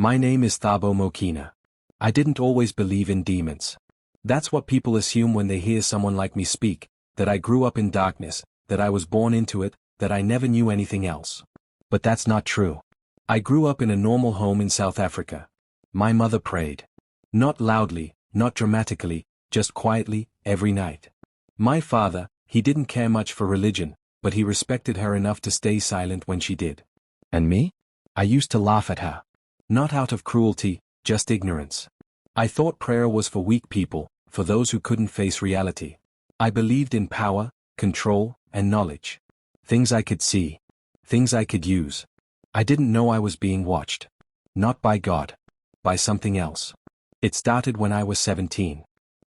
My name is Thabo Mokoena. I didn't always believe in demons. That's what people assume when they hear someone like me speak, that I grew up in darkness, that I was born into it, that I never knew anything else. But that's not true. I grew up in a normal home in South Africa. My mother prayed. Not loudly, not dramatically, just quietly, every night. My father, he didn't care much for religion, but he respected her enough to stay silent when she did. And me? I used to laugh at her. Not out of cruelty, just ignorance. I thought prayer was for weak people, for those who couldn't face reality. I believed in power, control, and knowledge. Things I could see. Things I could use. I didn't know I was being watched. Not by God. By something else. It started when I was 17.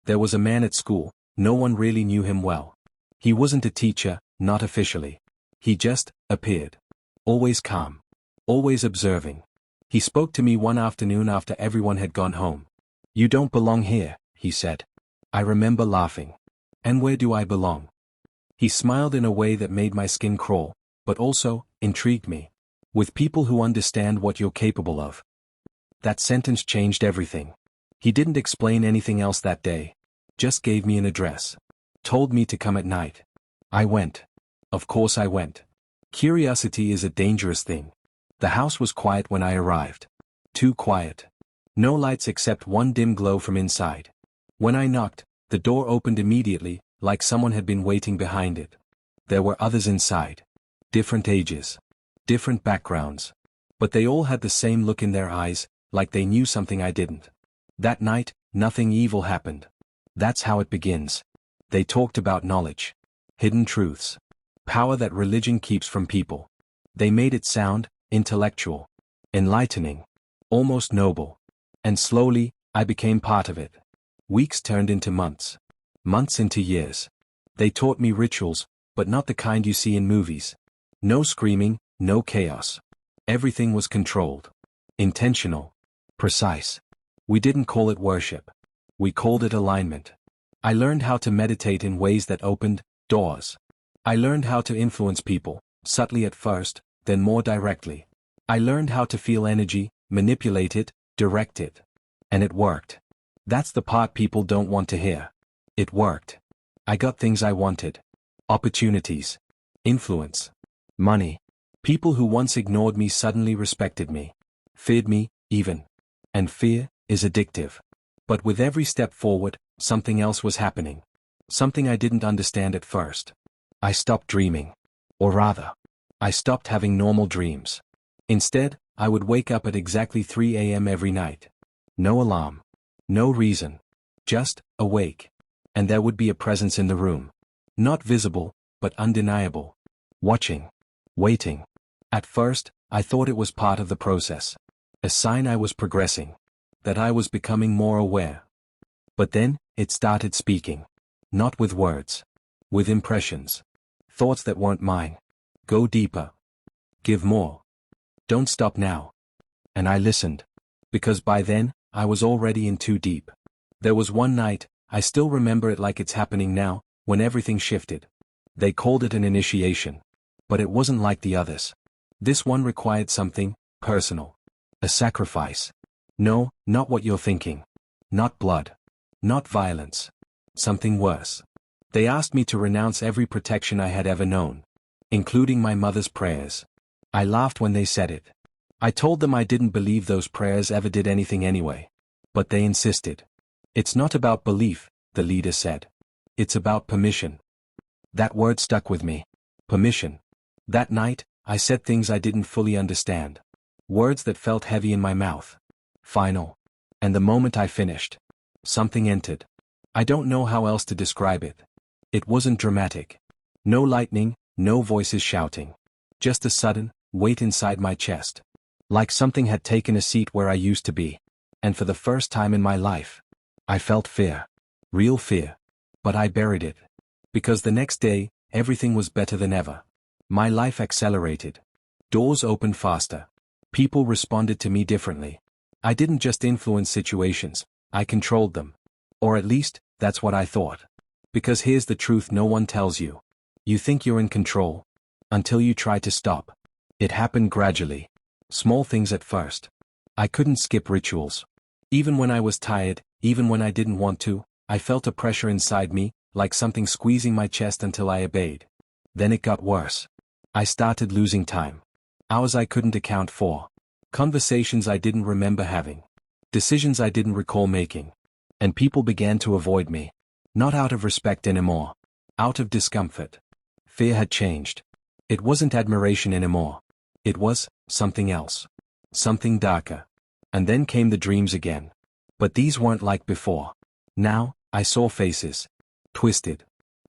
There was a man at school, no one really knew him well. He wasn't a teacher, not officially. He just appeared. Always calm. Always observing. He spoke to me one afternoon after everyone had gone home. "You don't belong here," he said. I remember laughing. And where do I belong? He smiled in a way that made my skin crawl, but also intrigued me. With people who understand what you're capable of. That sentence changed everything. He didn't explain anything else that day. Just gave me an address. Told me to come at night. I went. Of course I went. Curiosity is a dangerous thing. The house was quiet when I arrived. Too quiet. No lights except one dim glow from inside. When I knocked, the door opened immediately, like someone had been waiting behind it. There were others inside. Different ages. Different backgrounds. But they all had the same look in their eyes, like they knew something I didn't. That night, nothing evil happened. That's how it begins. They talked about knowledge. Hidden truths. Power that religion keeps from people. They made it sound intellectual. Enlightening. Almost noble. And slowly, I became part of it. Weeks turned into months. Months into years. They taught me rituals, but not the kind you see in movies. No screaming, no chaos. Everything was controlled. Intentional. Precise. We didn't call it worship. We called it alignment. I learned how to meditate in ways that opened doors. I learned how to influence people, subtly at first, then more directly. I learned how to feel energy, manipulate it, direct it. And it worked. That's the part people don't want to hear. It worked. I got things I wanted. Opportunities. Influence. Money. People who once ignored me suddenly respected me. Feared me, even. And fear is addictive. But with every step forward, something else was happening. Something I didn't understand at first. I stopped dreaming. Or rather, I stopped having normal dreams. Instead, I would wake up at exactly 3 a.m. every night. No alarm. No reason. Just awake. And there would be a presence in the room. Not visible, but undeniable. Watching. Waiting. At first, I thought it was part of the process. A sign I was progressing. That I was becoming more aware. But then, it started speaking. Not with words. With impressions. Thoughts that weren't mine. Go deeper. Give more. Don't stop now. And I listened. Because by then, I was already in too deep. There was one night, I still remember it like it's happening now, when everything shifted. They called it an initiation. But it wasn't like the others. This one required something personal. A sacrifice. No, not what you're thinking. Not blood. Not violence. Something worse. They asked me to renounce every protection I had ever known. Including my mother's prayers. I laughed when they said it. I told them I didn't believe those prayers ever did anything anyway. But they insisted. It's not about belief, the leader said. It's about permission. That word stuck with me. Permission. That night, I said things I didn't fully understand. Words that felt heavy in my mouth. Final. And the moment I finished, something entered. I don't know how else to describe it. It wasn't dramatic. No lightning, no voices shouting. Just a sudden weight inside my chest. Like something had taken a seat where I used to be. And for the first time in my life, I felt fear. Real fear. But I buried it. Because the next day, everything was better than ever. My life accelerated. Doors opened faster. People responded to me differently. I didn't just influence situations, I controlled them. Or at least, that's what I thought. Because here's the truth no one tells you. You think you're in control. Until you try to stop. It happened gradually. Small things at first. I couldn't skip rituals. Even when I was tired, even when I didn't want to, I felt a pressure inside me, like something squeezing my chest until I obeyed. Then it got worse. I started losing time. Hours I couldn't account for. Conversations I didn't remember having. Decisions I didn't recall making. And people began to avoid me. Not out of respect anymore. Out of discomfort. Fear had changed. It wasn't admiration anymore. It was something else. Something darker. And then came the dreams again. But these weren't like before. Now, I saw faces. Twisted.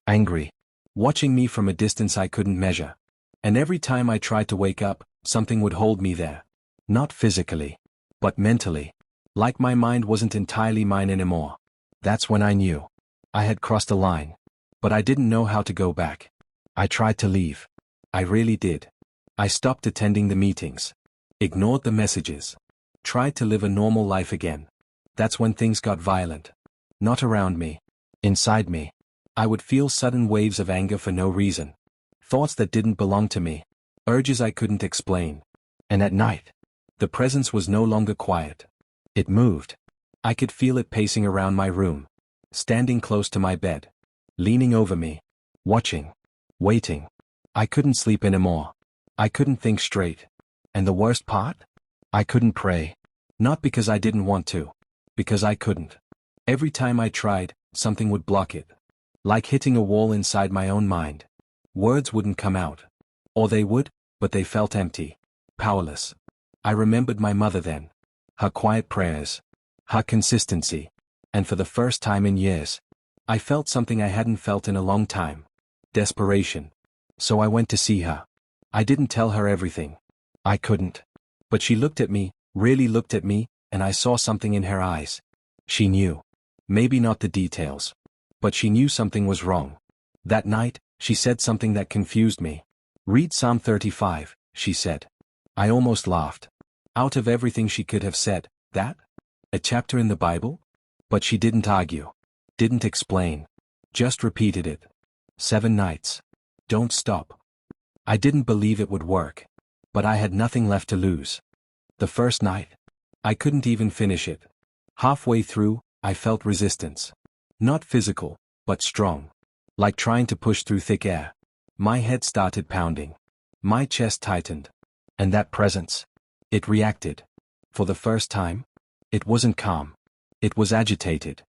Angry. Watching me from a distance I couldn't measure. And every time I tried to wake up, something would hold me there. Not physically. But mentally. Like my mind wasn't entirely mine anymore. That's when I knew. I had crossed a line. But I didn't know how to go back. I tried to leave. I really did. I stopped attending the meetings. Ignored the messages. Tried to live a normal life again. That's when things got violent. Not around me. Inside me. I would feel sudden waves of anger for no reason. Thoughts that didn't belong to me. Urges I couldn't explain. And at night, the presence was no longer quiet. It moved. I could feel it pacing around my room. Standing close to my bed. Leaning over me. Watching. Waiting. I couldn't sleep anymore. I couldn't think straight. And the worst part? I couldn't pray. Not because I didn't want to. Because I couldn't. Every time I tried, something would block it. Like hitting a wall inside my own mind. Words wouldn't come out. Or they would, but they felt empty. Powerless. I remembered my mother then. Her quiet prayers. Her consistency. And for the first time in years, I felt something I hadn't felt in a long time. Desperation. So I went to see her. I didn't tell her everything. I couldn't. But she looked at me, really looked at me, and I saw something in her eyes. She knew. Maybe not the details. But she knew something was wrong. That night, she said something that confused me. Read Psalm 35, she said. I almost laughed. Out of everything she could have said, that? A chapter in the Bible? But she didn't argue. Didn't explain. Just repeated it. 7 nights. Don't stop. I didn't believe it would work. But I had nothing left to lose. The first night, I couldn't even finish it. Halfway through, I felt resistance. Not physical, but strong. Like trying to push through thick air. My head started pounding. My chest tightened. And that presence. It reacted. For the first time, it wasn't calm. It was agitated.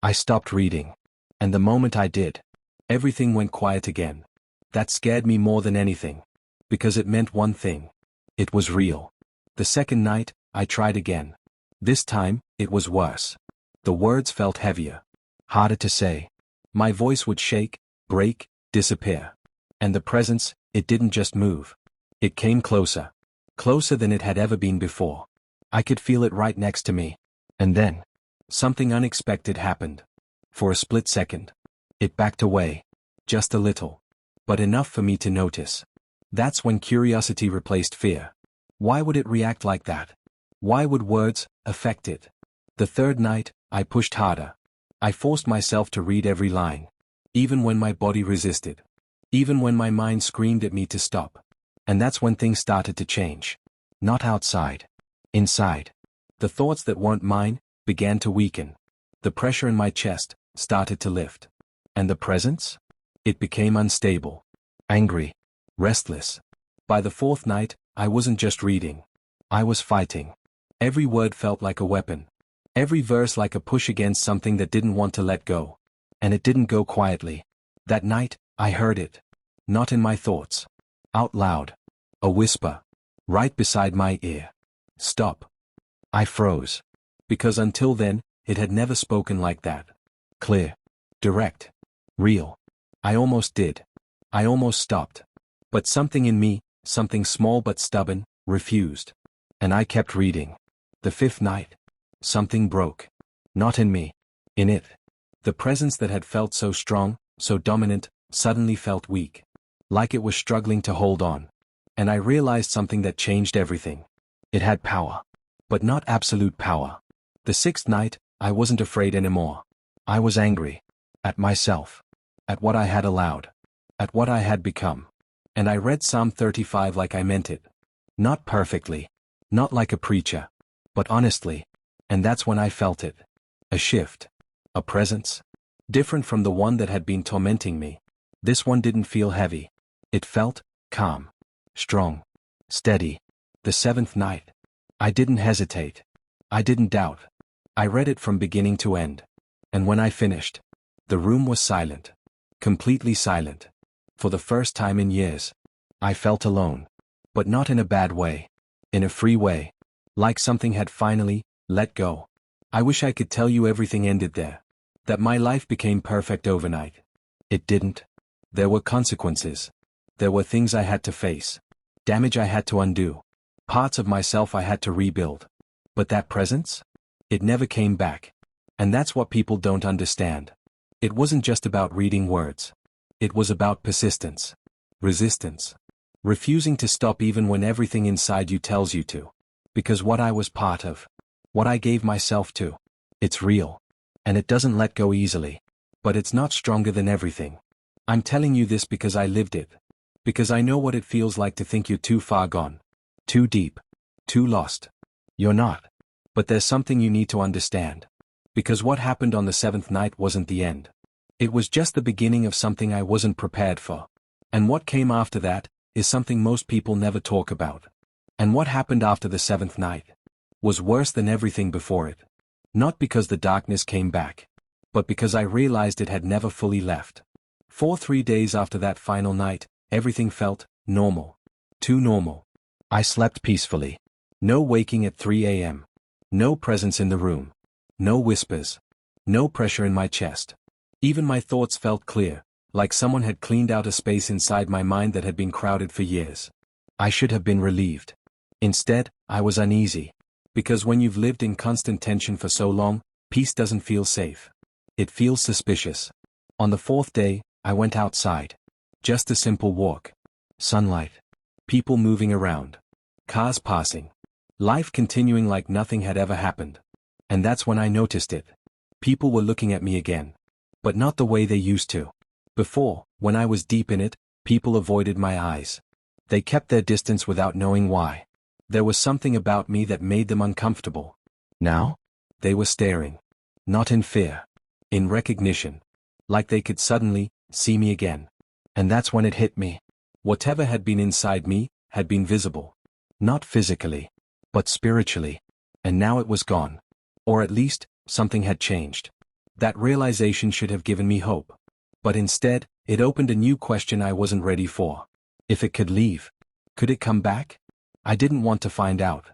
I stopped reading. And the moment I did, everything went quiet again. That scared me more than anything. Because it meant one thing. It was real. The second night, I tried again. This time, it was worse. The words felt heavier. Harder to say. My voice would shake, break, disappear. And the presence, it didn't just move. It came closer. Closer than it had ever been before. I could feel it right next to me. And then, something unexpected happened. For a split second. It backed away. Just a little. But enough for me to notice. That's when curiosity replaced fear. Why would it react like that? Why would words affect it? The third night, I pushed harder. I forced myself to read every line. Even when my body resisted. Even when my mind screamed at me to stop. And that's when things started to change. Not outside. Inside. The thoughts that weren't mine began to weaken. The pressure in my chest started to lift. And the presence? It became unstable. Angry. Restless. By the fourth night, I wasn't just reading. I was fighting. Every word felt like a weapon. Every verse like a push against something that didn't want to let go. And it didn't go quietly. That night, I heard it. Not in my thoughts. Out loud. A whisper. Right beside my ear. Stop. I froze. Because until then, it had never spoken like that. Clear. Direct. Real. I almost did. I almost stopped. But something in me, something small but stubborn, refused. And I kept reading. The fifth night. Something broke. Not in me. In it. The presence that had felt so strong, so dominant, suddenly felt weak. Like it was struggling to hold on. And I realized something that changed everything. It had power. But not absolute power. The sixth night, I wasn't afraid anymore. I was angry. At myself. At what I had allowed. At what I had become. And I read Psalm 35 like I meant it. Not perfectly. Not like a preacher. But honestly, and that's when I felt it. A shift. A presence. Different from the one that had been tormenting me. This one didn't feel heavy. It felt calm. Strong. Steady. The seventh night. I didn't hesitate. I didn't doubt. I read it from beginning to end. And when I finished, the room was silent. Completely silent. For the first time in years, I felt alone. But not in a bad way. In a free way. Like something had finally let go. I wish I could tell you everything ended there. That my life became perfect overnight. It didn't. There were consequences. There were things I had to face. Damage I had to undo. Parts of myself I had to rebuild. But that presence? It never came back. And that's what people don't understand. It wasn't just about reading words. It was about persistence. Resistance. Refusing to stop even when everything inside you tells you to. Because what I was part of, what I gave myself to, it's real. And it doesn't let go easily. But it's not stronger than everything. I'm telling you this because I lived it. Because I know what it feels like to think you're too far gone. Too deep. Too lost. You're not. But there's something you need to understand. Because what happened on the seventh night wasn't the end. It was just the beginning of something I wasn't prepared for. And what came after that is something most people never talk about. And what happened after the seventh night was worse than everything before it. Not because the darkness came back, but because I realized it had never fully left. For 3 days after that final night, everything felt normal. Too normal. I slept peacefully. No waking at 3 a.m. No presence in the room. No whispers. No pressure in my chest. Even my thoughts felt clear, like someone had cleaned out a space inside my mind that had been crowded for years. I should have been relieved. Instead, I was uneasy. Because when you've lived in constant tension for so long, peace doesn't feel safe. It feels suspicious. On the fourth day, I went outside. Just a simple walk. Sunlight. People moving around. Cars passing. Life continuing like nothing had ever happened. And that's when I noticed it. People were looking at me again. But not the way they used to. Before, when I was deep in it, people avoided my eyes. They kept their distance without knowing why. There was something about me that made them uncomfortable. Now? They were staring. Not in fear. In recognition. Like they could suddenly see me again. And that's when it hit me. Whatever had been inside me had been visible. Not physically, but spiritually. And now it was gone. Or at least, something had changed. That realization should have given me hope. But instead, it opened a new question I wasn't ready for. If it could leave, could it come back? I didn't want to find out.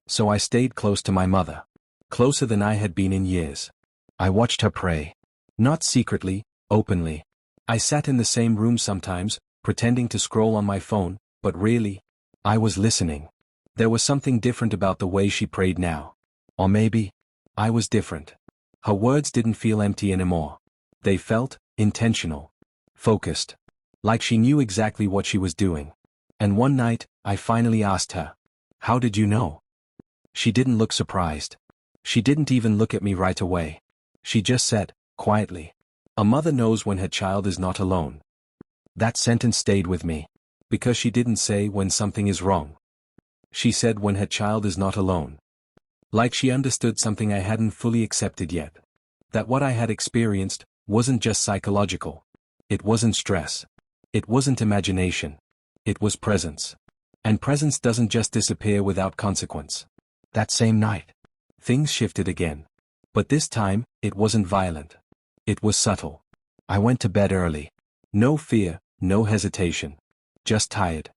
So I stayed close to my mother. Closer than I had been in years. I watched her pray. Not secretly, openly. I sat in the same room sometimes, pretending to scroll on my phone, but really, I was listening. There was something different about the way she prayed now. Or maybe, I was different. Her words didn't feel empty anymore. They felt intentional. Focused. Like she knew exactly what she was doing. And one night, I finally asked her, "How did you know?" She didn't look surprised. She didn't even look at me right away. She just said, quietly, "A mother knows when her child is not alone." That sentence stayed with me. Because she didn't say when something is wrong. She said when her child is not alone. Like she understood something I hadn't fully accepted yet. That what I had experienced wasn't just psychological. It wasn't stress. It wasn't imagination. It was presence. And presence doesn't just disappear without consequence. That same night, things shifted again. But this time, it wasn't violent. It was subtle. I went to bed early. No fear, no hesitation. Just tired.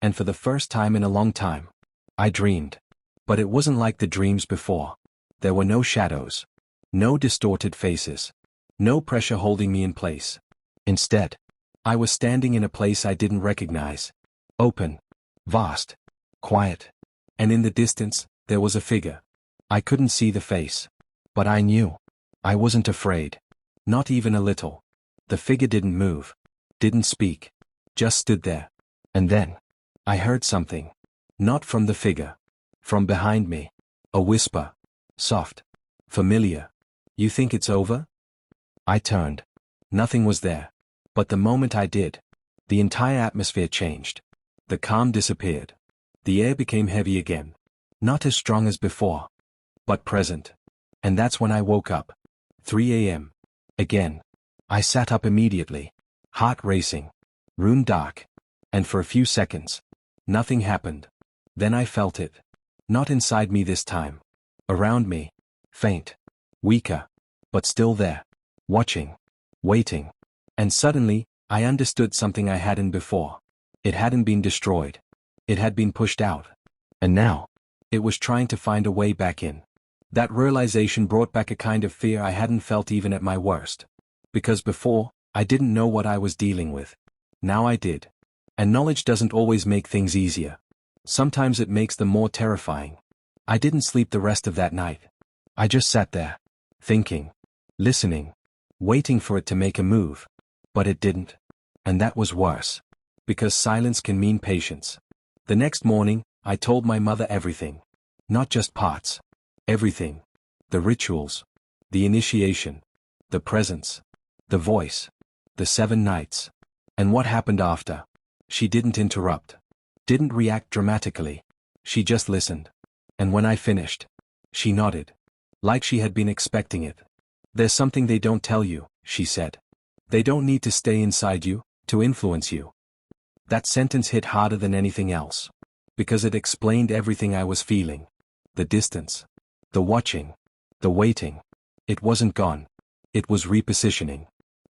And for the first time in a long time, I dreamed. But it wasn't like the dreams before. There were no shadows. No distorted faces. No pressure holding me in place. Instead, I was standing in a place I didn't recognize. Open. Vast. Quiet. And in the distance, there was a figure. I couldn't see the face. But I knew. I wasn't afraid. Not even a little. The figure didn't move. Didn't speak. Just stood there. And then, I heard something. Not from the figure. From behind me. A whisper. Soft. Familiar. "You think it's over?" I turned. Nothing was there. But the moment I did, the entire atmosphere changed. The calm disappeared. The air became heavy again. Not as strong as before. but present. And that's when I woke up. 3 a.m. Again. I sat up immediately. Heart racing. Room dark. And for a few seconds, nothing happened. Then I felt it. Not inside me this time. Around me. Faint. Weaker. But still there. Watching. Waiting. And suddenly, I understood something I hadn't before. It hadn't been destroyed. It had been pushed out. And now, it was trying to find a way back in. That realization brought back a kind of fear I hadn't felt even at my worst. Because before, I didn't know what I was dealing with. Now I did. And knowledge doesn't always make things easier. Sometimes it makes them more terrifying. I didn't sleep the rest of that night. I just sat there. Thinking. Listening. Waiting for it to make a move. But it didn't. And that was worse. Because silence can mean patience. The next morning, I told my mother everything. Not just parts. Everything. The rituals. The initiation. The presence. The voice. The 7 nights. And what happened after. She didn't interrupt. Didn't react dramatically. She just listened. And when I finished, she nodded. Like she had been expecting it. There's something they don't tell you, she said. They don't need to stay inside you, to influence you. That sentence hit harder than anything else. Because it explained everything I was feeling. The distance. The watching. The waiting. It wasn't gone. It was repositioning.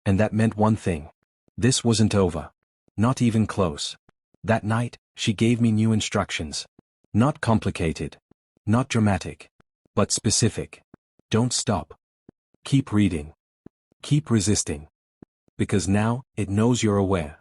And that meant one thing. This wasn't over. Not even close. That night, she gave me new instructions. Not complicated. Not dramatic. But specific. Don't stop. Keep reading. Keep resisting. Because now, it knows you're aware.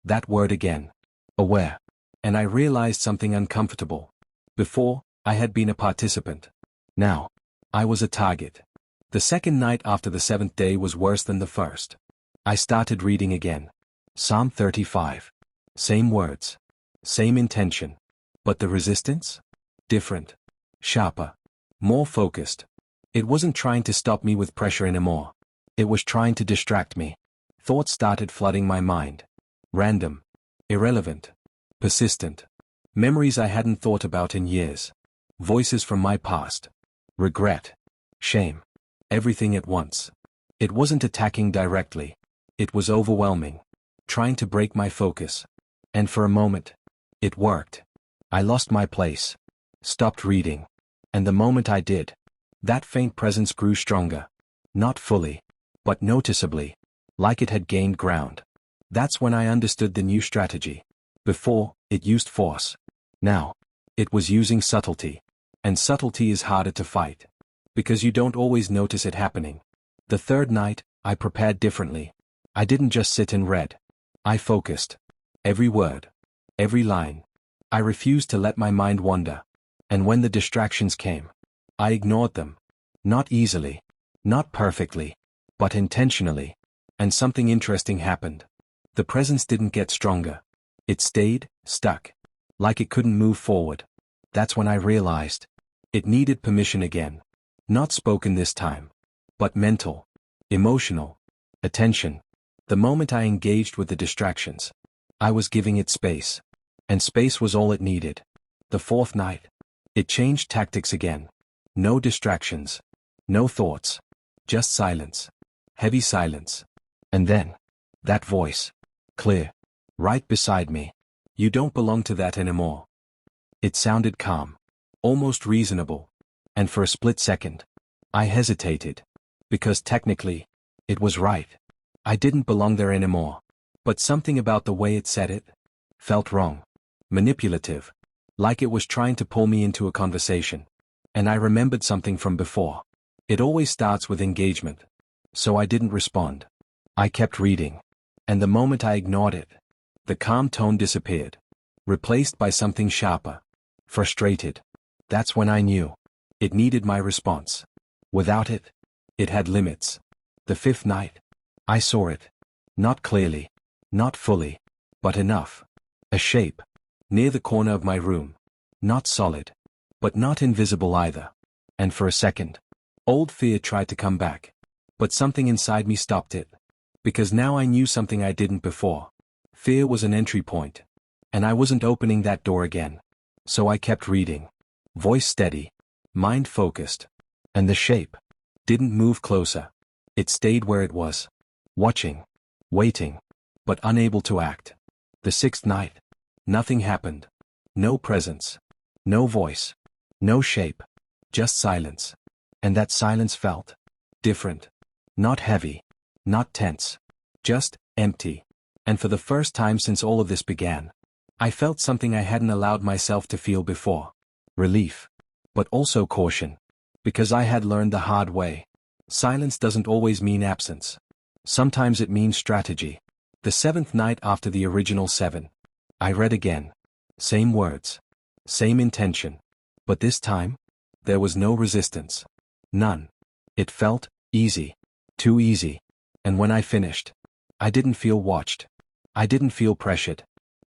That word again. Aware. And I realized something uncomfortable. Before, I had been a participant. Now, I was a target. The second night after the 7th day was worse than the first. I started reading again. Psalm 35. Same words. Same intention. But the resistance? Different. Sharper. More focused. It wasn't trying to stop me with pressure anymore. It was trying to distract me. Thoughts started flooding my mind. Random. Irrelevant. Persistent. Memories I hadn't thought about in years. Voices from my past. Regret. Shame. Everything at once. It wasn't attacking directly. It was overwhelming. Trying to break my focus. And for a moment, it worked. I lost my place. Stopped reading. And the moment I did, that faint presence grew stronger. Not fully, but noticeably. Like it had gained ground. That's when I understood the new strategy. Before, it used force. Now, it was using subtlety. And subtlety is harder to fight. Because you don't always notice it happening. The third night, I prepared differently. I didn't just sit and read. I focused. Every word. Every line. I refused to let my mind wander. And when the distractions came, I ignored them. Not easily. Not perfectly. But intentionally. And something interesting happened. The presence didn't get stronger. It stayed, stuck. Like it couldn't move forward. That's when I realized. It needed permission again. Not spoken this time. But mental. Emotional. Attention. The moment I engaged with the distractions, I was giving it space. And space was all it needed. The fourth night, it changed tactics again. No distractions. No thoughts. Just silence. Heavy silence. And then, that voice. Clear. Right beside me. You don't belong to that anymore. It sounded calm. Almost reasonable. And for a split second, I hesitated. Because technically, it was right. I didn't belong there anymore. But something about the way it said it felt wrong. Manipulative. Like it was trying to pull me into a conversation. And I remembered something from before. It always starts with engagement. So I didn't respond. I kept reading. And the moment I ignored it, the calm tone disappeared. Replaced by something sharper. Frustrated. That's when I knew. It needed my response. Without it, it had limits. The fifth night, I saw it. Not clearly. Not fully. But enough. A shape. Near the corner of my room. Not solid. But not invisible either. And for a second, old fear tried to come back. But something inside me stopped it. Because now I knew something I didn't before. Fear was an entry point. And I wasn't opening that door again. So I kept reading. Voice steady. mind focused. And the shape didn't move closer. It stayed where it was. Watching. Waiting. But unable to act. The sixth night. Nothing happened. No presence. No voice. No shape. Just silence. And that silence felt different. Not heavy. Not tense. Just empty. And for the first time since all of this began, I felt something I hadn't allowed myself to feel before. Relief. But also caution. Because I had learned the hard way. Silence doesn't always mean absence. Sometimes it means strategy. The seventh night after the original 7. I read again. Same words. Same intention. But this time, there was no resistance. None. It felt easy. Too easy. And when I finished, I didn't feel watched. I didn't feel pressured.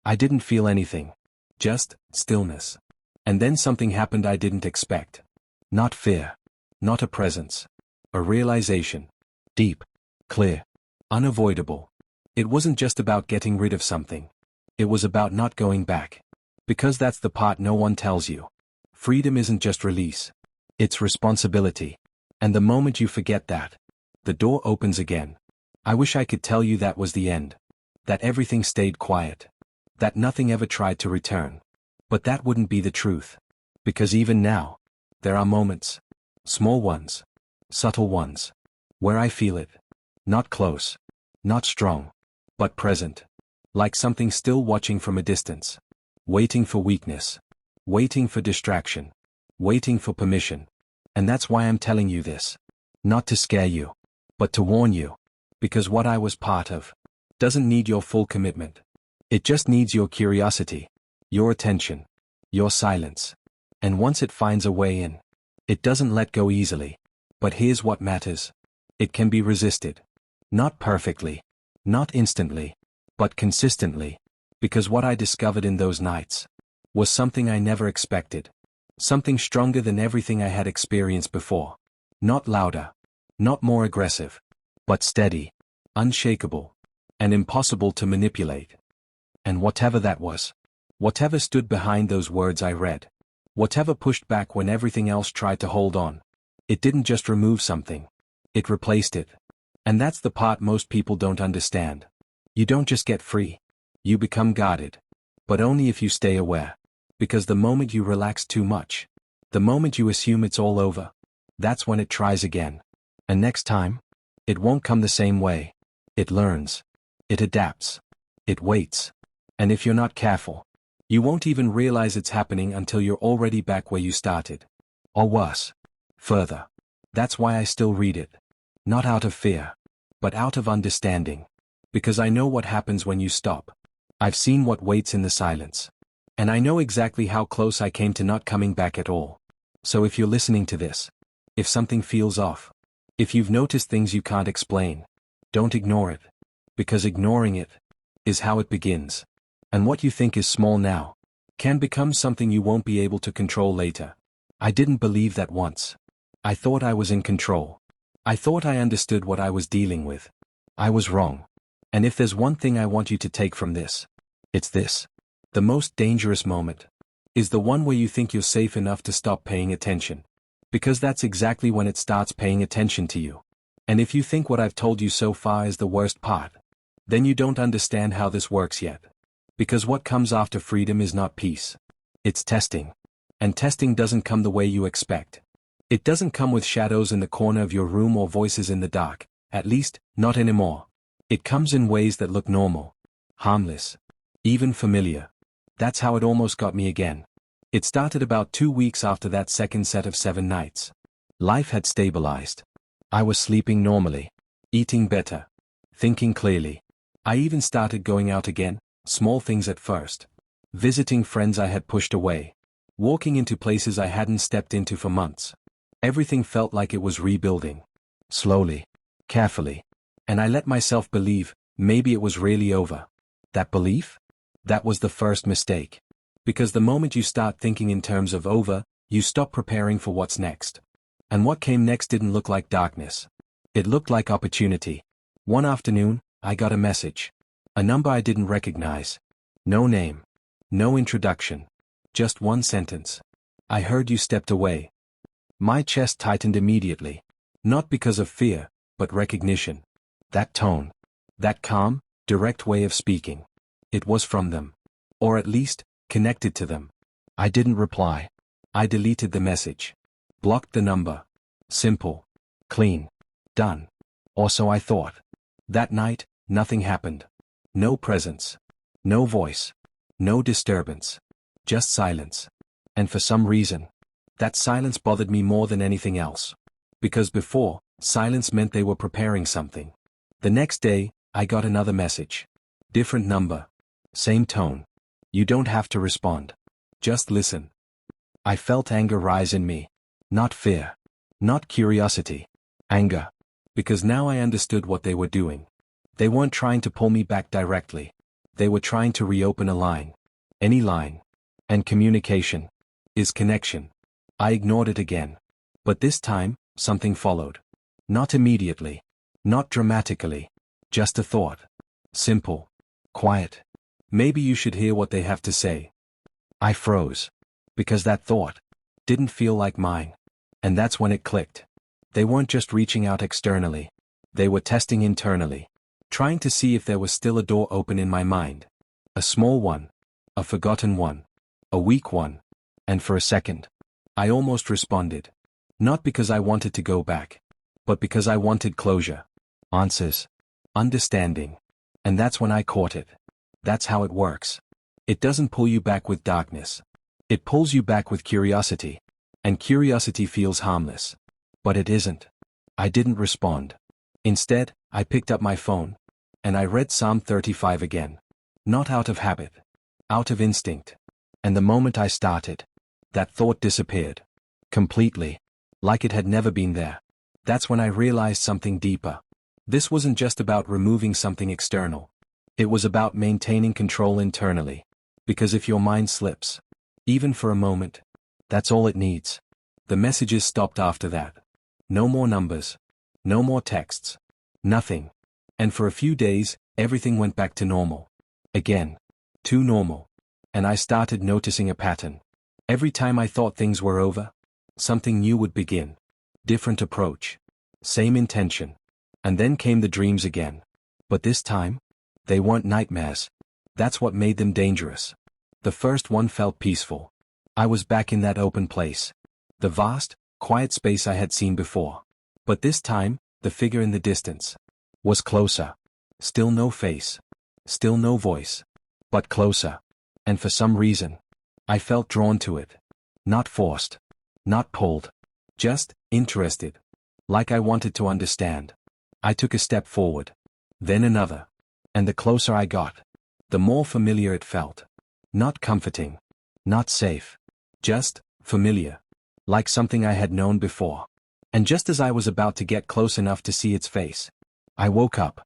I didn't feel anything. Just stillness. And then something happened I didn't expect. Not fear. Not a presence. A realization. Deep. Clear. Unavoidable. It wasn't just about getting rid of something. It was about not going back. Because that's the part no one tells you. Freedom isn't just release. It's responsibility. And the moment you forget that, the door opens again. I wish I could tell you that was the end. That everything stayed quiet. That nothing ever tried to return. But that wouldn't be the truth. Because even now, there are moments. Small ones. Subtle ones. Where I feel it. Not close. Not strong. But present. Like something still watching from a distance. Waiting for weakness. Waiting for distraction. Waiting for permission. And that's why I'm telling you this. Not to scare you. But to warn you. Because what I was part of doesn't need your full commitment. It just needs your curiosity. Your attention. Your silence. And once it finds a way in, it doesn't let go easily. But here's what matters. It can be resisted. Not perfectly. Not instantly. But consistently. Because what I discovered in those nights was something I never expected. Something stronger than everything I had experienced before. Not louder. Not more aggressive. But steady. Unshakable. And impossible to manipulate. And whatever that was. Whatever stood behind those words I read. Whatever pushed back when everything else tried to hold on. It didn't just remove something. It replaced it. And that's the part most people don't understand. You don't just get free. You become guarded. But only if you stay aware. Because the moment you relax too much, the moment you assume it's all over, that's when it tries again. And next time, it won't come the same way. It learns. It adapts. It waits. And if you're not careful, you won't even realize it's happening until you're already back where you started. Or worse. Further. That's why I still read it. Not out of fear. But out of understanding. Because I know what happens when you stop. I've seen what waits in the silence. And I know exactly how close I came to not coming back at all. So if you're listening to this, if something feels off, if you've noticed things you can't explain, don't ignore it. Because ignoring it is how it begins. And what you think is small now can become something you won't be able to control later. I didn't believe that once. I thought I was in control. I thought I understood what I was dealing with. I was wrong. And if there's one thing I want you to take from this, it's this. The most dangerous moment is the one where you think you're safe enough to stop paying attention. Because that's exactly when it starts paying attention to you. And if you think what I've told you so far is the worst part, then you don't understand how this works yet. Because what comes after freedom is not peace. It's testing. And testing doesn't come the way you expect. It doesn't come with shadows in the corner of your room or voices in the dark, at least, not anymore. It comes in ways that look normal, harmless, even familiar. That's how it almost got me again. It started about 2 weeks after that second set of 7 nights. Life had stabilized. I was sleeping normally, eating better, thinking clearly. I even started going out again, small things at first. Visiting friends I had pushed away. Walking into places I hadn't stepped into for months. Everything felt like it was rebuilding. Slowly. Carefully. And I let myself believe, maybe it was really over. That belief? That was the first mistake. Because the moment you start thinking in terms of over, you stop preparing for what's next. And what came next didn't look like darkness. It looked like opportunity. One afternoon, I got a message. A number I didn't recognize. No name. No introduction. Just one sentence. I heard you stepped away. My chest tightened immediately. Not because of fear, but recognition. That tone. That calm, direct way of speaking. It was from them. Or at least, connected to them. I didn't reply. I deleted the message. Blocked the number. Simple. Clean. Done. Or so I thought. That night, nothing happened. No presence. No voice. No disturbance. Just silence. And for some reason, that silence bothered me more than anything else. Because before, silence meant they were preparing something. The next day, I got another message. Different number. Same tone. You don't have to respond. Just listen. I felt anger rise in me. Not fear. Not curiosity. Anger. Because now I understood what they were doing. They weren't trying to pull me back directly. They were trying to reopen a line. Any line. And communication is connection. I ignored it again. But this time, something followed. Not immediately. Not dramatically. Just a thought. Simple. Quiet. Maybe you should hear what they have to say. I froze. Because that thought didn't feel like mine. And that's when it clicked. They weren't just reaching out externally. They were testing internally. Trying to see if there was still a door open in my mind. A small one. A forgotten one. A weak one. And for a second, I almost responded. Not because I wanted to go back. But because I wanted closure. Answers. Understanding. And that's when I caught it. That's how it works. It doesn't pull you back with darkness. It pulls you back with curiosity. And curiosity feels harmless. But it isn't. I didn't respond. Instead, I picked up my phone. And I read Psalm 35 again. Not out of habit. Out of instinct. And the moment I started, that thought disappeared. Completely. Like it had never been there. That's when I realized something deeper. This wasn't just about removing something external. It was about maintaining control internally. Because if your mind slips, even for a moment, that's all it needs. The messages stopped after that. No more numbers. No more texts. Nothing. And for a few days, everything went back to normal. Again. Too normal. And I started noticing a pattern. Every time I thought things were over, something new would begin. Different approach. Same intention. And then came the dreams again. But this time, they weren't nightmares. That's what made them dangerous. The first one felt peaceful. I was back in that open place. The vast, quiet space I had seen before. But this time, the figure in the distance was closer. Still no face. Still no voice. But closer. And for some reason, I felt drawn to it. Not forced. Not pulled. Just interested. Like I wanted to understand. I took a step forward. Then another. And the closer I got, the more familiar it felt. Not comforting. Not safe. Just familiar. Like something I had known before. And just as I was about to get close enough to see its face, I woke up.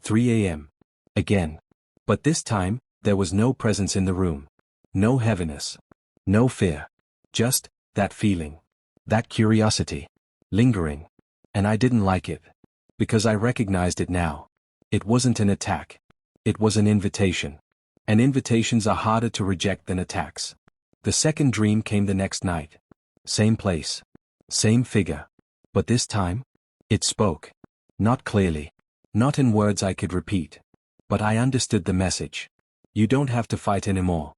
3 a.m. Again. But this time, there was no presence in the room. No heaviness. No fear. Just that feeling. That curiosity. Lingering. And I didn't like it. Because I recognized it now. It wasn't an attack. It was an invitation. And invitations are harder to reject than attacks. The second dream came the next night. Same place. Same figure. But this time, it spoke. Not clearly. Not in words I could repeat. But I understood the message. You don't have to fight anymore.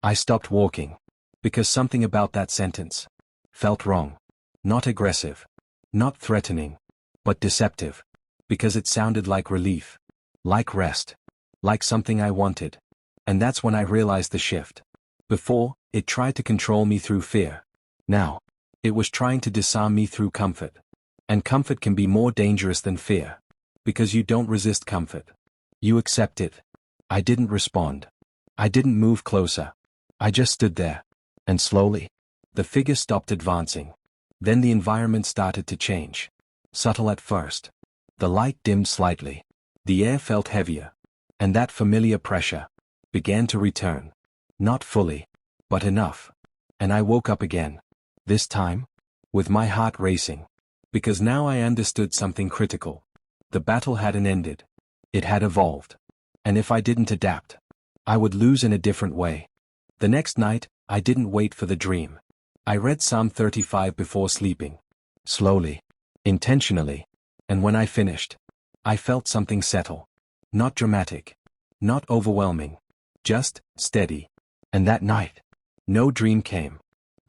I stopped walking. Because something about that sentence felt wrong. Not aggressive. Not threatening. But deceptive. Because it sounded like relief. Like rest. Like something I wanted. And that's when I realized the shift. Before, it tried to control me through fear. Now, it was trying to disarm me through comfort. And comfort can be more dangerous than fear. Because you don't resist comfort. You accept it. I didn't respond. I didn't move closer. I just stood there. And slowly, the figure stopped advancing. Then the environment started to change. Subtle at first. The light dimmed slightly. The air felt heavier. And that familiar pressure began to return. Not fully, but enough. And I woke up again. This time, with my heart racing. Because now I understood something critical. The battle hadn't ended. It had evolved. And if I didn't adapt, I would lose in a different way. The next night, I didn't wait for the dream. I read Psalm 35 before sleeping. Slowly. Intentionally. And when I finished, I felt something settle. Not dramatic. Not overwhelming. Just steady. And that night, no dream came.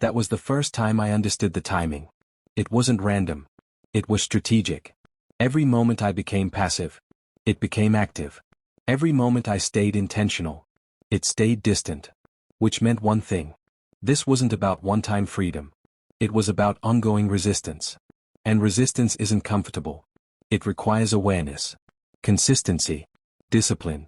That was the first time I understood the timing. It wasn't random. It was strategic. Every moment I became passive, it became active. Every moment I stayed intentional, it stayed distant. Which meant one thing. This wasn't about one-time freedom. It was about ongoing resistance. And resistance isn't comfortable. It requires awareness, consistency, discipline.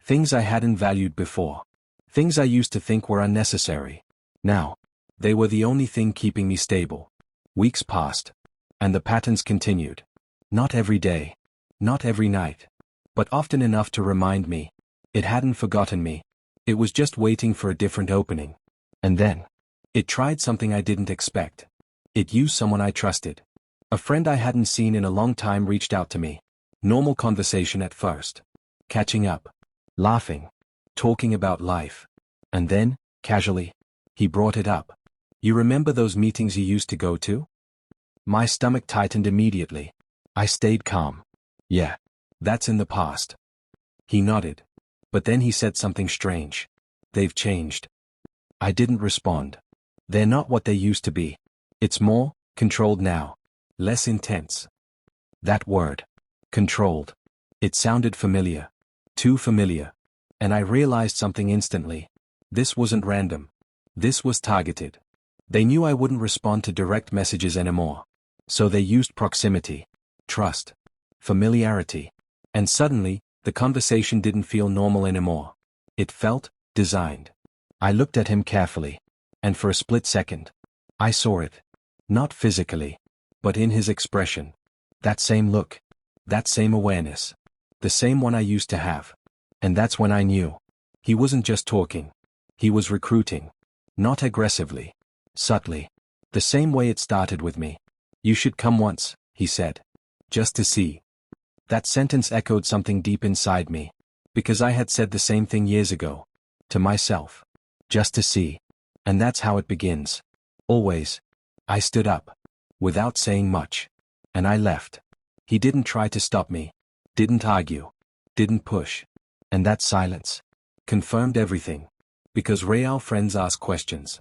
Things I hadn't valued before. Things I used to think were unnecessary. Now, they were the only thing keeping me stable. Weeks passed. And the patterns continued. Not every day. Not every night. But often enough to remind me. It hadn't forgotten me. It was just waiting for a different opening. And then, it tried something I didn't expect. It used someone I trusted. A friend I hadn't seen in a long time reached out to me. Normal conversation at first. Catching up. Laughing. Talking about life. And then, casually, he brought it up. You remember those meetings you used to go to? My stomach tightened immediately. I stayed calm. Yeah. That's in the past. He nodded. But then he said something strange. They've changed. I didn't respond. They're not what they used to be. It's more controlled now. Less intense. That word. Controlled. It sounded familiar. Too familiar. And I realized something instantly. This wasn't random. This was targeted. They knew I wouldn't respond to direct messages anymore. So they used proximity, trust, familiarity. And suddenly, the conversation didn't feel normal anymore. It felt designed. I looked at him carefully. And for a split second, I saw it. Not physically, but in his expression. That same look. That same awareness. The same one I used to have. And that's when I knew. He wasn't just talking. He was recruiting. Not aggressively. Subtly. The same way it started with me. You should come once, he said. Just to see. That sentence echoed something deep inside me. Because I had said the same thing years ago. To myself. Just to see. And that's how it begins. Always. I stood up. Without saying much. And I left. He didn't try to stop me. Didn't argue. Didn't push. And that silence confirmed everything. Because real friends ask questions.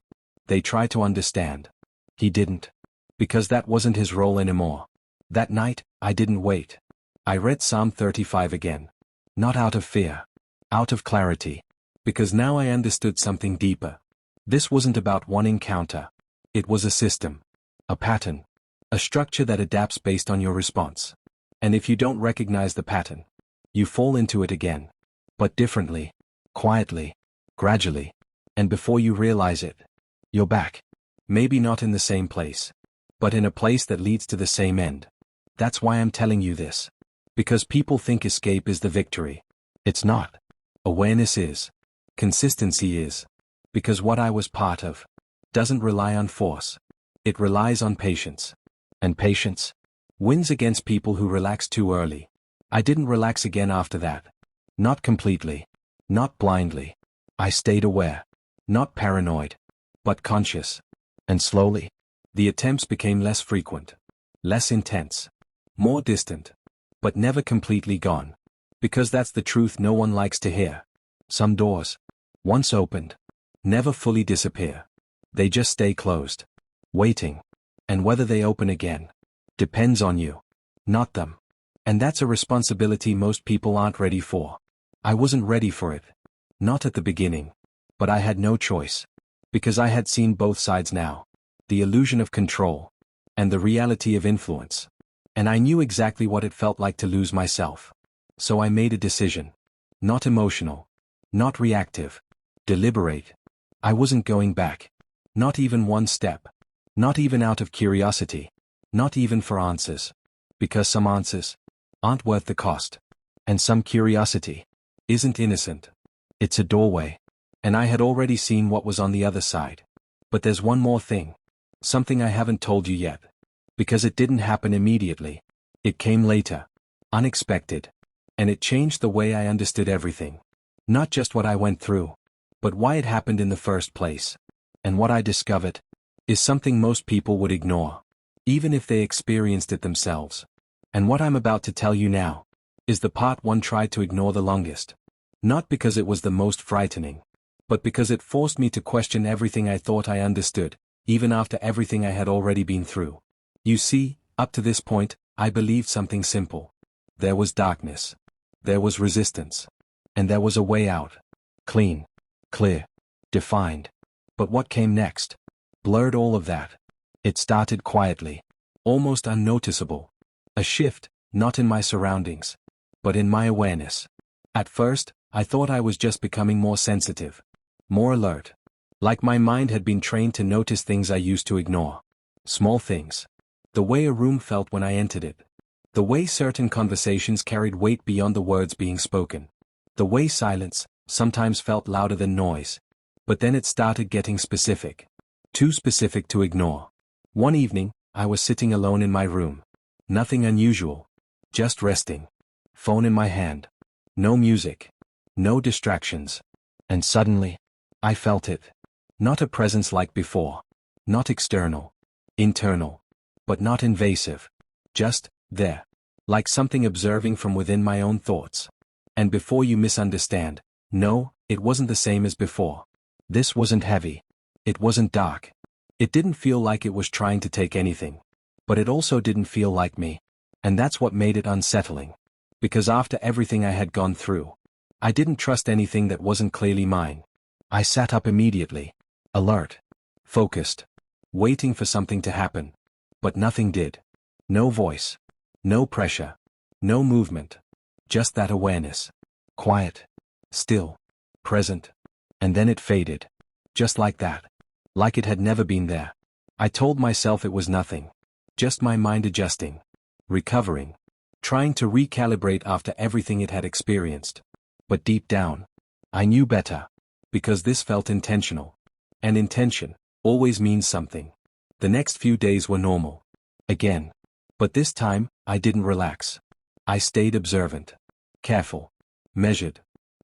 They try to understand. He didn't. Because that wasn't his role anymore. That night, I didn't wait. I read Psalm 35 again. Not out of fear. Out of clarity. Because now I understood something deeper. This wasn't about one encounter. It was a system. A pattern. A structure that adapts based on your response. And if you don't recognize the pattern, you fall into it again. But differently. Quietly. Gradually. And before you realize it, you're back. Maybe not in the same place. But in a place that leads to the same end. That's why I'm telling you this. Because people think escape is the victory. It's not. Awareness is. Consistency is. Because what I was part of doesn't rely on force. It relies on patience. And patience wins against people who relax too early. I didn't relax again after that. Not completely. Not blindly. I stayed aware. Not paranoid. But conscious. And slowly, the attempts became less frequent. Less intense. More distant. But never completely gone. Because that's the truth no one likes to hear. Some doors, once opened, never fully disappear. They just stay closed. Waiting. And whether they open again depends on you. Not them. And that's a responsibility most people aren't ready for. I wasn't ready for it. Not at the beginning. But I had no choice. Because I had seen both sides now. The illusion of control. And the reality of influence. And I knew exactly what it felt like to lose myself. So I made a decision. Not emotional. Not reactive. Deliberate. I wasn't going back. Not even one step. Not even out of curiosity. Not even for answers. Because some answers aren't worth the cost. And some curiosity isn't innocent. It's a doorway. And I had already seen what was on the other side. But there's one more thing. Something I haven't told you yet. Because it didn't happen immediately. It came later. Unexpected. And it changed the way I understood everything. Not just what I went through. But why it happened in the first place. And what I discovered. is something most people would ignore, even if they experienced it themselves. And what I'm about to tell you now is the part one tried to ignore the longest. Not because it was the most frightening, but because it forced me to question everything I thought I understood, even after everything I had already been through. You see, up to this point, I believed something simple. There was darkness. There was resistance. And there was a way out. Clean. Clear. Defined. But what came next blurred all of that. It started quietly. Almost unnoticeable. A shift, not in my surroundings, but in my awareness. At first, I thought I was just becoming more sensitive. More alert. Like my mind had been trained to notice things I used to ignore. Small things. The way a room felt when I entered it. The way certain conversations carried weight beyond the words being spoken. The way silence sometimes felt louder than noise. But then it started getting specific. Too specific to ignore. One evening, I was sitting alone in my room. Nothing unusual. Just resting. Phone in my hand. No music. No distractions. And suddenly, I felt it. Not a presence like before. Not external. Internal. But not invasive. Just there. Like something observing from within my own thoughts. And before you misunderstand, no, it wasn't the same as before. This wasn't heavy. It wasn't dark. It didn't feel like it was trying to take anything. But it also didn't feel like me. And that's what made it unsettling. Because after everything I had gone through, I didn't trust anything that wasn't clearly mine. I sat up immediately. Alert. Focused. Waiting for something to happen. But nothing did. No voice. No pressure. No movement. Just that awareness. Quiet. Still. Present. And then it faded. Just like that. Like it had never been there. I told myself it was nothing. Just my mind adjusting. Recovering. Trying to recalibrate after everything it had experienced. But deep down, I knew better. Because this felt intentional. And intention always means something. The next few days were normal. Again. But this time, I didn't relax. I stayed observant. Careful. Measured.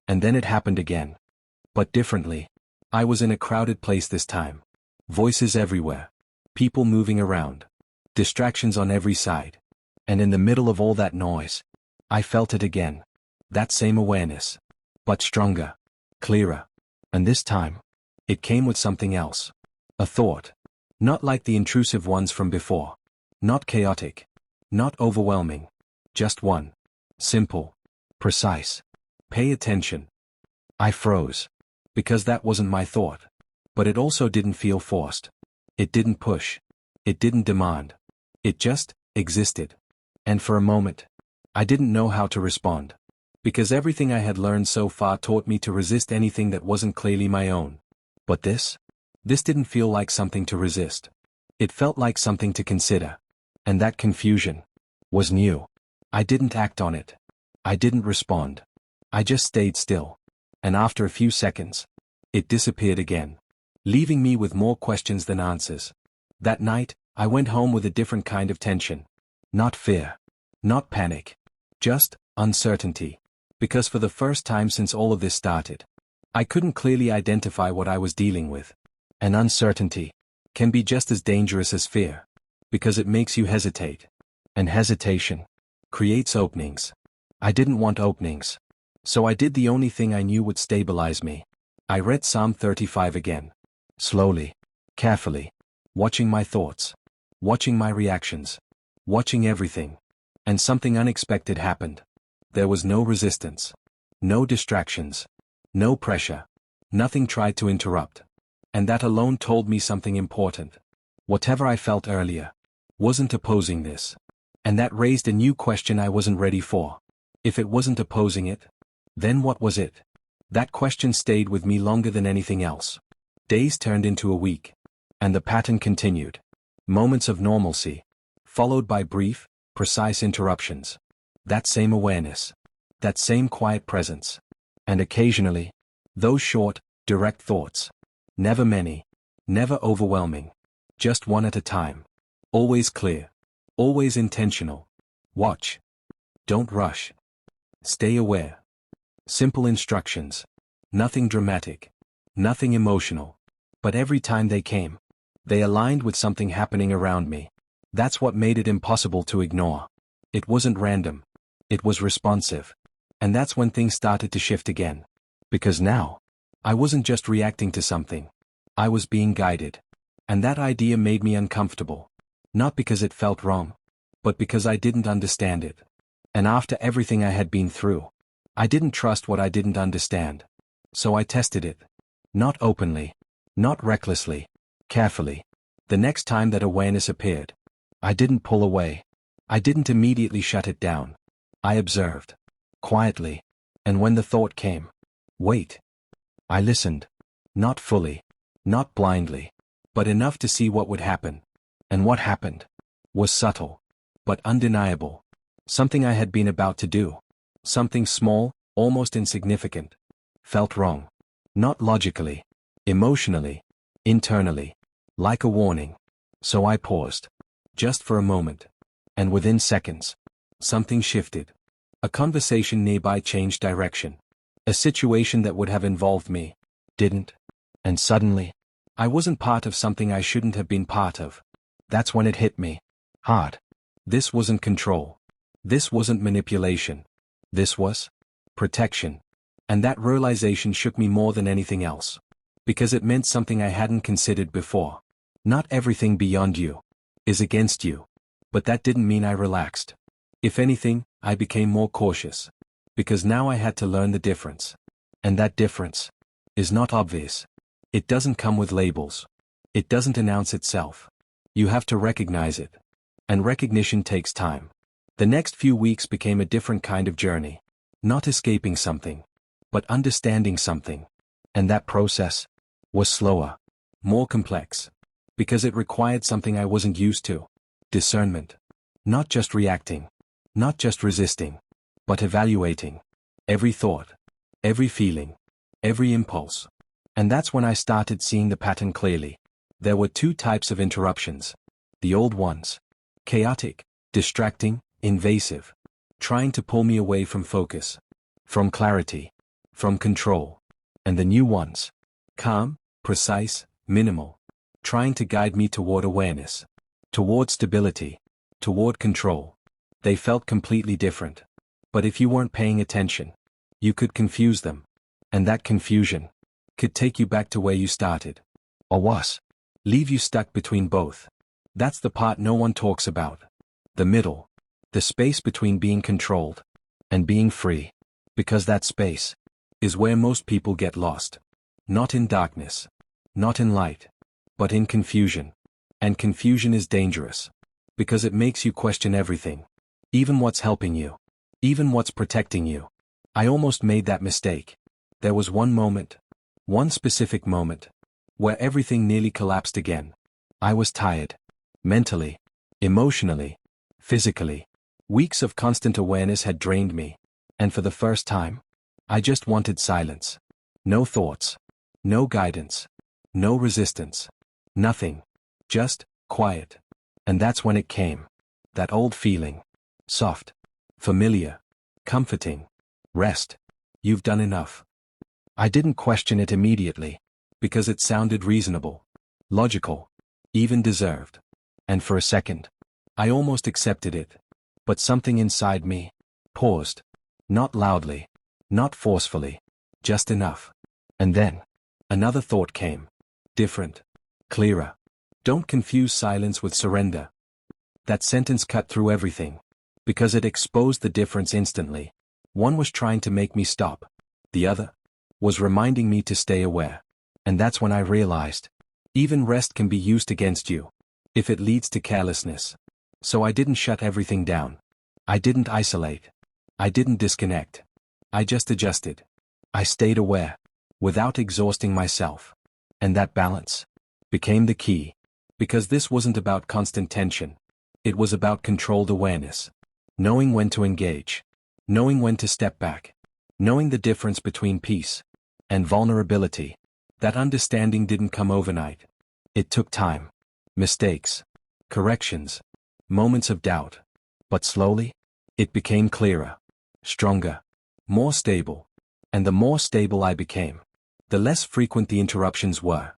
And then it happened again. But differently. I was in a crowded place this time. Voices everywhere. People moving around. Distractions on every side. And in the middle of all that noise, I felt it again. That same awareness. But stronger. Clearer. And this time, it came with something else. A thought. Not like the intrusive ones from before. Not chaotic. Not overwhelming. Just one. Simple. Precise. Pay attention. I froze. Because that wasn't my thought. But it also didn't feel forced. It didn't push. It didn't demand. It just existed. And for a moment, I didn't know how to respond. Because everything I had learned so far taught me to resist anything that wasn't clearly my own. But this didn't feel like something to resist. It felt like something to consider. And that confusion was new. I didn't act on it. I didn't respond. I just stayed still. And after a few seconds, it disappeared again, leaving me with more questions than answers. That night, I went home with a different kind of tension. Not fear. Not panic. Just uncertainty. Because for the first time since all of this started, I couldn't clearly identify what I was dealing with. And uncertainty can be just as dangerous as fear. Because it makes you hesitate. And hesitation creates openings. I didn't want openings. So I did the only thing I knew would stabilize me. I read Psalm 35 again. Slowly. Carefully. Watching my thoughts. Watching my reactions. Watching everything. And something unexpected happened. There was no resistance. No distractions. No pressure. Nothing tried to interrupt. And that alone told me something important. Whatever I felt earlier wasn't opposing this. And that raised a new question I wasn't ready for. If it wasn't opposing it, then what was it? That question stayed with me longer than anything else. Days turned into a week. And the pattern continued. Moments of normalcy. Followed by brief, precise interruptions. That same awareness. That same quiet presence. And occasionally, those short, direct thoughts. Never many. Never overwhelming. Just one at a time. Always clear. Always intentional. Watch. Don't rush. Stay aware. Simple instructions. Nothing dramatic. Nothing emotional. But every time they came, They aligned with something happening around me. That's what made it impossible to ignore. It wasn't random. It was responsive. And that's when things started to shift again. Because now, I wasn't just reacting to something. I was being guided. And that idea made me uncomfortable. Not because it felt wrong, but because I didn't understand it. And after everything I had been through, I didn't trust what I didn't understand. So I tested it. Not openly. Not recklessly. Carefully. The next time that awareness appeared, I didn't pull away. I didn't immediately shut it down. I observed. Quietly. And when the thought came, wait. I listened. Not fully. Not blindly. But enough to see what would happen. And what happened was subtle, but undeniable. Something I had been about to do. Something small, almost insignificant. Felt wrong. Not logically. Emotionally. Internally. Like a warning. So I paused. Just for a moment. And within seconds, something shifted. A conversation nearby changed direction. A situation that would have involved me didn't. And suddenly, I wasn't part of something I shouldn't have been part of. That's when it hit me. Hard. This wasn't control. This wasn't manipulation. This was protection. And that realization shook me more than anything else. Because it meant something I hadn't considered before. Not everything beyond you is against you. But that didn't mean I relaxed. If anything, I became more cautious. Because now I had to learn the difference. And that difference is not obvious. It doesn't come with labels. It doesn't announce itself. You have to recognize it. And recognition takes time. The next few weeks became a different kind of journey. Not escaping something, but understanding something. And that process was slower, more complex. Because it required something I wasn't used to. Discernment. Not just reacting. Not just resisting. But evaluating. Every thought. Every feeling. Every impulse. And that's when I started seeing the pattern clearly. There were two types of interruptions. The old ones. Chaotic. Distracting. Invasive. Trying to pull me away from focus. From clarity. From control. And the new ones. Calm. Precise. Minimal. Trying to guide me toward awareness. Toward stability. Toward control. They felt completely different. But if you weren't paying attention, you could confuse them. And that confusion could take you back to where you started. Or worse, leave you stuck between both. That's the part no one talks about. The middle. The space between being controlled and being free. Because that space is where most people get lost. Not in darkness. Not in light. But in confusion. And confusion is dangerous. Because it makes you question everything. Even what's helping you. Even what's protecting you. I almost made that mistake. There was one moment. One specific moment. Where everything nearly collapsed again. I was tired. Mentally. Emotionally. Physically. Weeks of constant awareness had drained me. And for the first time, I just wanted silence. No thoughts. No guidance. No resistance. Nothing. Just quiet. And that's when it came. That old feeling. Soft. Familiar. Comforting. Rest. You've done enough. I didn't question it immediately. Because it sounded reasonable. Logical. Even deserved. And for a second, I almost accepted it. But something inside me paused. Not loudly. Not forcefully. Just enough. And then, another thought came. Different. Clearer. Don't confuse silence with surrender. That sentence cut through everything. Because it exposed the difference instantly. One was trying to make me stop. The other was reminding me to stay aware. And that's when I realized. Even rest can be used against you. If it leads to carelessness. So I didn't shut everything down. I didn't isolate. I didn't disconnect. I just adjusted. I stayed aware. Without exhausting myself. And that balance became the key. Because this wasn't about constant tension. It was about controlled awareness. Knowing when to engage. Knowing when to step back. Knowing the difference between peace and vulnerability. That understanding didn't come overnight. It took time. Mistakes. Corrections. Moments of doubt. But slowly, it became clearer. Stronger. More stable. And the more stable I became, the less frequent the interruptions were.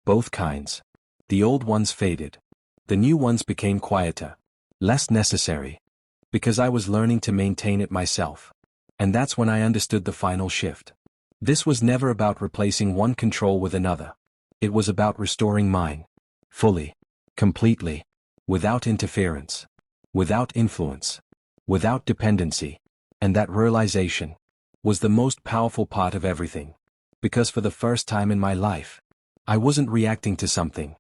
Both kinds. The old ones faded. The new ones became quieter, less necessary, because I was learning to maintain it myself. And that's when I understood the final shift. This was never about replacing one control with another. It was about restoring mine. Fully. Completely. Without interference. Without influence. Without dependency. And that realization was the most powerful part of everything. Because for the first time in my life, I wasn't reacting to something.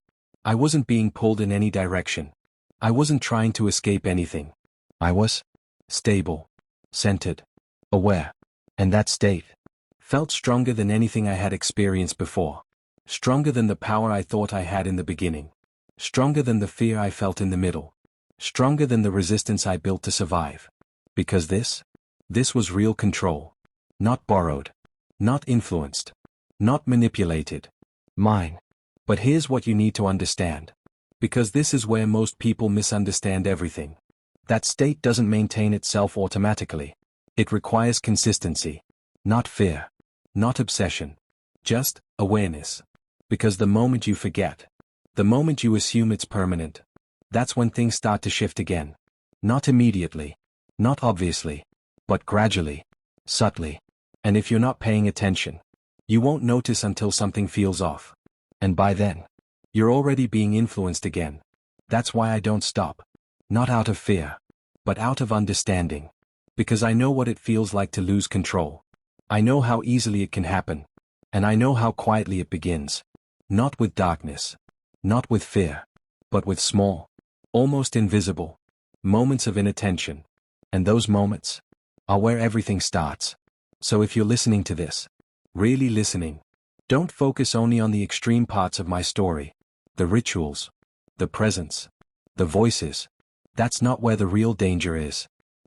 I wasn't being pulled in any direction. I wasn't trying to escape anything. I was stable, centered, aware. And that state felt stronger than anything I had experienced before. Stronger than the power I thought I had in the beginning. Stronger than the fear I felt in the middle. Stronger than the resistance I built to survive. Because this was real control. Not borrowed. Not influenced. Not manipulated. Mine. But here's what you need to understand. Because this is where most people misunderstand everything. That state doesn't maintain itself automatically. It requires consistency. Not fear. Not obsession. Just awareness. Because the moment you forget, the moment you assume it's permanent, that's when things start to shift again. Not immediately. Not obviously. But gradually. Subtly. And if you're not paying attention, you won't notice until something feels off. And by then, you're already being influenced again. That's why I don't stop. Not out of fear, but out of understanding. Because I know what it feels like to lose control. I know how easily it can happen. And I know how quietly it begins. Not with darkness. Not with fear. But with small, almost invisible, moments of inattention. And those moments are where everything starts. So if you're listening to this, really listening, don't focus only on the extreme parts of my story. The rituals, the presence, the voices. That's not where the real danger is.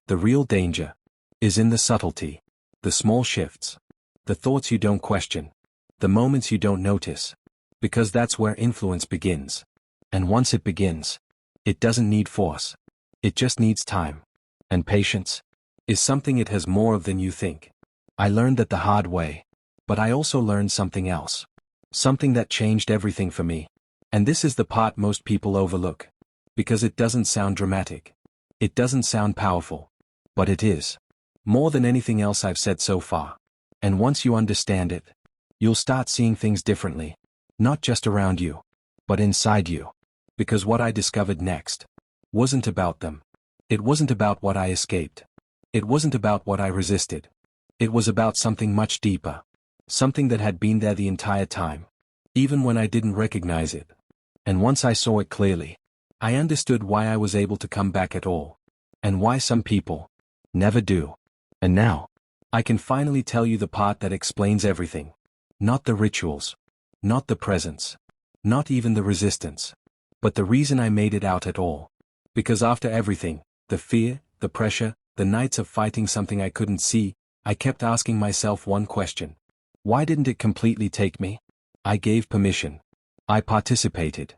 The real danger is in the subtlety, the small shifts, the thoughts you don't question, the moments you don't notice. Because that's where influence begins. And once it begins, it doesn't need force. It just needs time. And patience is something it has more of than you think. I learned that the hard way. But I also learned something else. Something that changed everything for me. And this is the part most people overlook. Because it doesn't sound dramatic. It doesn't sound powerful. But it is. More than anything else I've said so far. And once you understand it, you'll start seeing things differently. Not just around you, but inside you. Because what I discovered next wasn't about them. It wasn't about what I escaped. It wasn't about what I resisted. It was about something much deeper. Something that had been there the entire time. Even when I didn't recognize it. And once I saw it clearly, I understood why I was able to come back at all. And why some people never do. And now, I can finally tell you the part that explains everything. Not the rituals. Not the presence. Not even the resistance. But the reason I made it out at all. Because after everything, the fear, the pressure, the nights of fighting something I couldn't see, I kept asking myself one question. Why didn't it completely take me? I gave permission. I participated.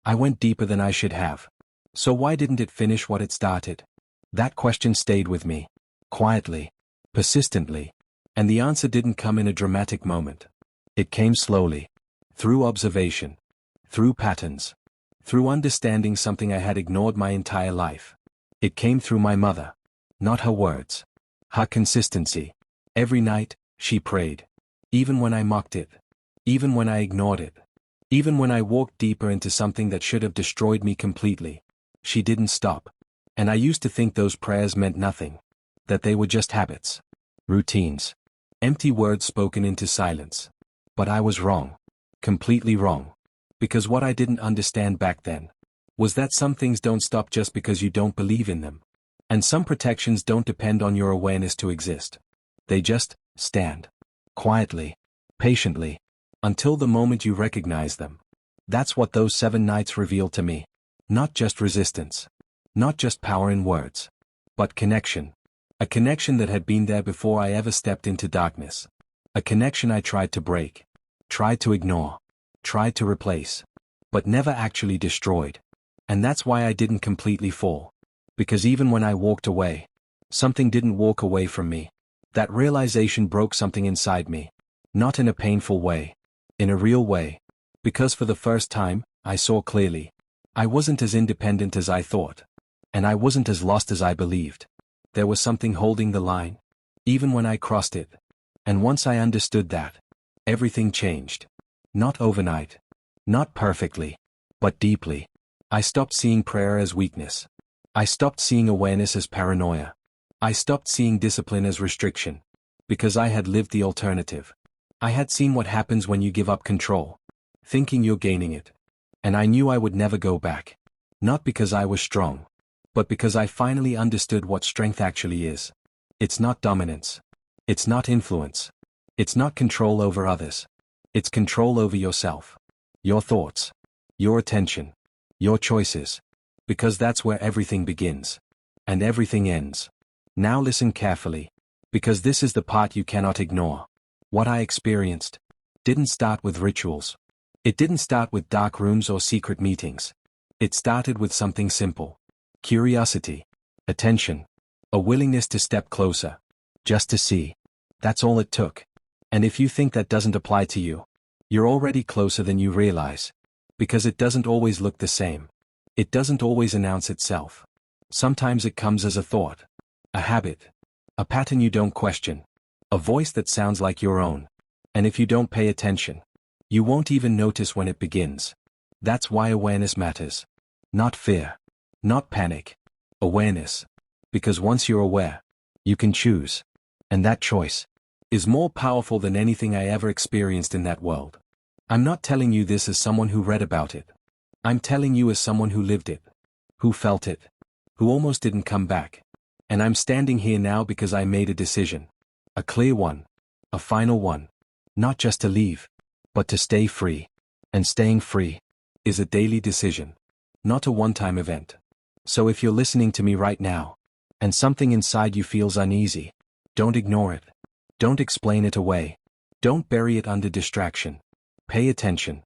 I went deeper than I should have. So why didn't it finish what it started? That question stayed with me. Quietly. Persistently. And the answer didn't come in a dramatic moment. It came slowly. Through observation. Through patterns. Through understanding something I had ignored my entire life. It came through my mother. Not her words. Her consistency. Every night, she prayed. Even when I mocked it. Even when I ignored it. Even when I walked deeper into something that should have destroyed me completely. She didn't stop. And I used to think those prayers meant nothing. That they were just habits. Routines. Empty words spoken into silence. But I was wrong. Completely wrong. Because what I didn't understand back then was that some things don't stop just because you don't believe in them. And some protections don't depend on your awareness to exist. They just stand. Quietly. Patiently. Until the moment you recognize them. That's what those 7 nights revealed to me. Not just resistance. Not just power in words. But connection. A connection that had been there before I ever stepped into darkness. A connection I tried to break. Tried to ignore. Tried to replace. But never actually destroyed. And that's why I didn't completely fall. Because even when I walked away, something didn't walk away from me. That realization broke something inside me. Not in a painful way. In a real way. Because for the first time, I saw clearly. I wasn't as independent as I thought. And I wasn't as lost as I believed. There was something holding the line, even when I crossed it. And once I understood that, everything changed. Not overnight. Not perfectly. But deeply. I stopped seeing prayer as weakness. I stopped seeing awareness as paranoia. I stopped seeing discipline as restriction. Because I had lived the alternative. I had seen what happens when you give up control, thinking you're gaining it. And I knew I would never go back. Not because I was strong, but because I finally understood what strength actually is. It's not dominance. It's not influence. It's not control over others. It's control over yourself. Your thoughts. Your attention. Your choices. Because that's where everything begins. And everything ends. Now listen carefully. Because this is the part you cannot ignore. What I experienced didn't start with rituals. It didn't start with dark rooms or secret meetings. It started with something simple. Curiosity. Attention. A willingness to step closer. Just to see. That's all it took. And if you think that doesn't apply to you, you're already closer than you realize. Because it doesn't always look the same. It doesn't always announce itself. Sometimes it comes as a thought. A habit. A pattern you don't question. A voice that sounds like your own. And if you don't pay attention, you won't even notice when it begins. That's why awareness matters. Not fear. Not panic. Awareness. Because once you're aware, you can choose. And that choice is more powerful than anything I ever experienced in that world. I'm not telling you this as someone who read about it. I'm telling you as someone who lived it. Who felt it. Who almost didn't come back. And I'm standing here now because I made a decision. A clear one. A final one. Not just to leave, but to stay free. And staying free is a daily decision. Not a one-time event. So if you're listening to me right now, and something inside you feels uneasy, don't ignore it. Don't explain it away. Don't bury it under distraction. Pay attention.